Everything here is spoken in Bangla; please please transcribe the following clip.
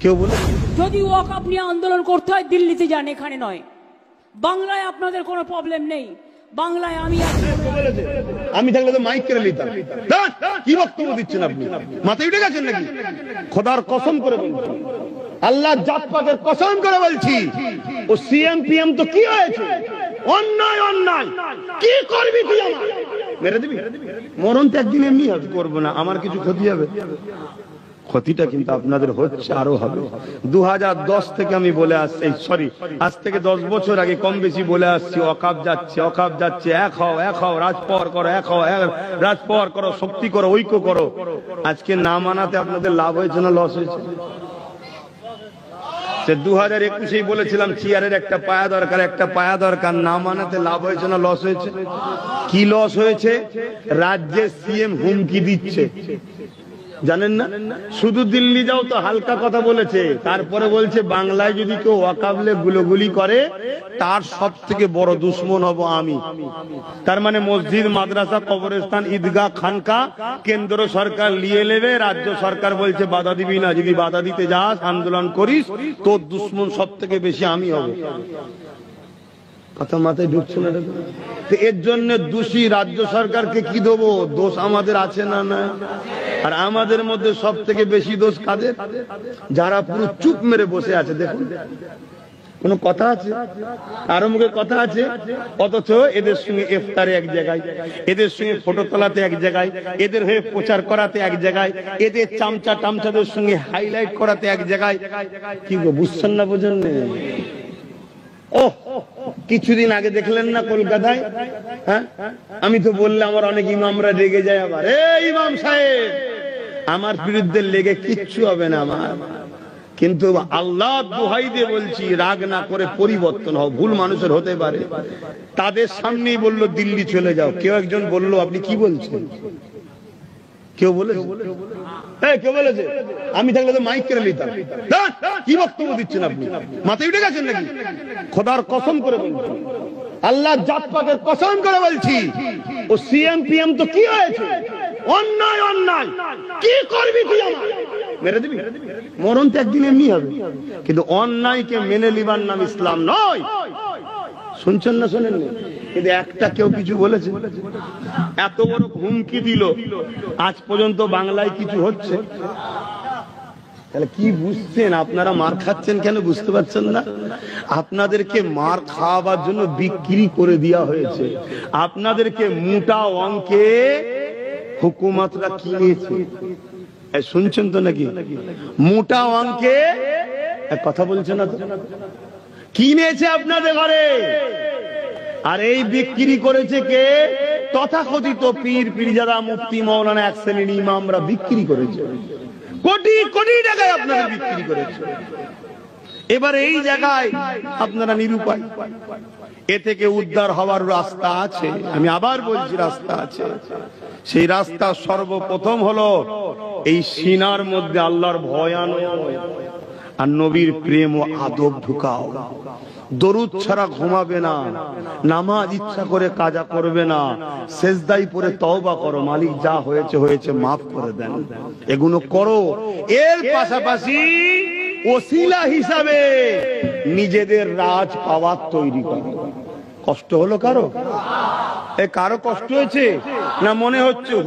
কেউ বলে যদি ওয়াকফ নিয়ে আন্দোলন করতে হয় দিল্লিতে যান, এখানে নয়। বাংলায় আপনাদের কোনো প্রবলেম নেই, বাংলায় আমি আমি থাকলে তো মাইক কেড়ে নিতাম। কি বক্তব্য দিচ্ছেন আপনি? মাথায় উঠে গেছেন নাকি? খোদার কসম করে বলছি, আল্লাহ জাত পাকের কসম করে বলছি, ও সিএম পিএম তো কি হয়েছে? অন্যায় অন্যায় কি করবি তুই? আমার মেরে দিবি? মরণ তো একদিন এমনি হবে, করবো না, আমার কিছু ক্ষতি হবে? ক্ষতিটা কিন্তু আপনাদের হচ্ছে, আরো হবে। 2010 থেকে আমি বলে আসছি, সরি আজ থেকে 10 বছর আগে কম বেশি বলে আসছি, ওয়াকফ যাচ্ছে, ওয়াকফ যাচ্ছে, এক হও, রাজপর করো, এক হও, রাজপর করো, শক্তি করো, ঐক্য করো। আজকে না মানাতে আপনাদের লাভ হয়েছে না লস হয়েছে? 2021 বলেছিলাম চেয়ারের একটা পায়া দরকার, একটা পায়া দরকার, না মানাতে লাভ হয়েছে না লস হয়েছে? কি লস হয়েছে? রাজ্যের সিএম হুমকি দিচ্ছে, জানেন না? শুধু দিল্লি যাও তো হালকা কথা বলেছে, তারপরে বলছে বাংলায় যদি কেউ ওয়াকফে গুলোগুলি করে তার সব থেকে বড় দুশ্মন হব আমি। তার মানে মসজিদ, মাদ্রাসা, কবরস্থান, ঈদগাহ, খানকা কেন্দ্র সরকার নিয়ে নেবে, রাজ্য সরকার বলছে বাধা দিবি না, যদি বাধা দিতে যাস, আন্দোলন করিস, তোর দুশ্মন সব থেকে বেশি আমি হব। কথা মাথায় ঢুকছে না? এর জন্য দোষী রাজ্য সরকারকে কি দেবো? দোষ আমাদের আছে না? না। আর আমাদের মধ্যে সব থেকে বেশি দোষ কাদের? যারা পুরো চুপ মেরে বসে আছে। দেখুন, কোন কথা আছে, কারো মুখে কথা আছে, অথচ এদের সঙ্গে ইফতারে এক জায়গায়, এদের সঙ্গে ফটো তোলাতে এক জায়গায়, এদের হয়ে প্রচার করাতে এক জায়গায়, এদের চামচা টামচাদের সঙ্গে হাইলাইট করাতে এক জায়গায়। কি গো, বুঝছেন না? বোঝেন না? ওহ, কিছুদিন আগে দেখলেন না কলকাতায়? হ্যাঁ, আমি তো বললে আমার অনেক ইমামরা রেগে যায়, আবার এই ইমাম সাহেব আমার বিরুদ্ধে লেগে কিচ্ছু হবে না আমার, কিন্তু আল্লাহ দোহাই দিয়ে বলছি, রাগ না করে পরিবর্তন হও। ভুল মানুষের হতে পারে, তাদের সামনেই বললো দিল্লি চলে যাও। কেউ একজন বললো আপনি কি বলছেন? কেউ বলেছে? কেউ বলেছে? আমি থাকলে তো মাইক কেড়ে নিতাম। কি বক্তব্য দিচ্ছেন আপনি? মাথায় উঠে গেছেন নাকি? খোদার কসম করে বলছি, আল্লাহ জাত পাকের কসম করে বলছি, ও সিএম পিএম তো কি হয়েছে? অন্যায় অন্যায় কি করবি তুই? আমার মেরে দিবি? মরণ তো একদিন এমনি হবে, কিন্তু অন্যায়কে মেনে নিবার নাম ইসলাম নয়। শুনছেন না শোনেন না? কিন্তু একটা কেউ কিছু বলেছে? এত বড় হুমকি দিল, আজ পর্যন্ত বাংলায় কিছু হচ্ছে? তাহলে কি বুঝছেন আপনারা? মার খাচ্ছেন কেন বুঝতে পারছেন না? আপনাদেরকে মার খাওয়াবার জন্য বিক্রি করে দেওয়া হয়েছে, আপনাদেরকে মোটা অঙ্কে হুকুমতরা কিনেছে। শুনছেন তো নাকি? মোটা অঙ্কে, কথা বলছে না তো, কিনেছে আপনাদের ঘরে। আর এই বিক্রি করেছে কে? তথাকথিত পীর, পীরজাদা, মুফতি, মাওলানা, এক শ্রেণীর ইমামরা বিক্রি করেছে, কোটি কোটি টাকায় আপনারা বিক্রি করেছে। এবার এই জায়গায় আপনারা নিরুপায়। এ থেকে উদ্ধার হওয়ার রাস্তা আছে, আমি আবার বলছি রাস্তা আছে। সেই রাস্তা সর্বপ্রথম হলো এই সিনার মধ্যে আল্লাহর ভয় আনো আর নবীর প্রেম ও আদব ঢুকাও। দরুদ ছাড়া ঘুমাবে না, নামাজ ইচ্ছা করে কাজা করবে না, সেজদাই পরে তওবা করো, মালিক যা হয়েছে হয়েছে মাফ করে দেন, এগুলো করো। এর পাশাপাশি ওসিলা হিসাবে নিজেদের রাজ পাওয়ার তৈরি করো। কষ্ট হলো কারো? কারো কষ্ট হয়েছে না? মনে হচ্ছে